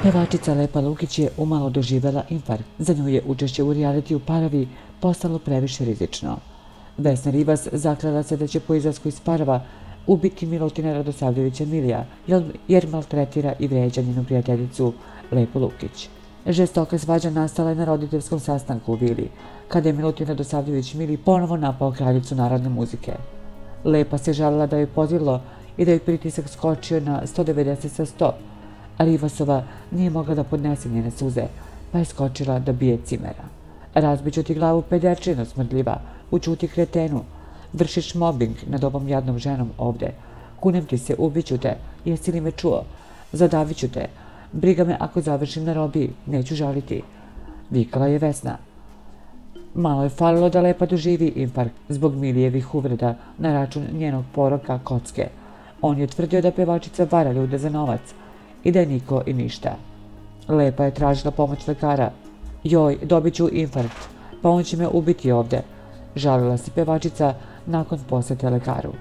Pevačica Lepa Lukić je umalo doživjela infarkt. Za nju je učešće u realitiju Parovi postalo previše rizično. Vesna Ribas zaklela se da će po izlasku iz Parova ubiti Milutina Radosavljevića Milija, jer maltretira i vređa njenu prijateljicu Lepu Lukić. Žestoka svađa nastala je na roditeljskom sastanku u vili, kada je Milutin Radosavljević Mili ponovo napao kraljicu narodne muzike. Lepa se žalila da joj pozlilo i da joj pritisak skočio na 190 sa 100, a Ribasova nije mogla da podnese njene suze, pa je skočila da bije cimera. Razbiću ti glavu, pederčino smrdljiva, učuti kretenu, vršiš mobbing nad ovom jadnom ženom ovde. Kunem ti se, ubiću te, jesi li me čuo? Zadavit ću te, briga me ako završim na robiji, neću žaliti, vikala je Vesna. Malo je falilo da Lepa doživi infarkt zbog Milijevih uvreda na račun njenog poroka kocke. On je tvrdio da pevačica vara ljude za novac i da je niko i ništa. Lepa je tražila pomoć lekara. Joj, dobit ću infarkt, pa on će me ubiti ovde, žalila se pevačica nakon posete lekaru.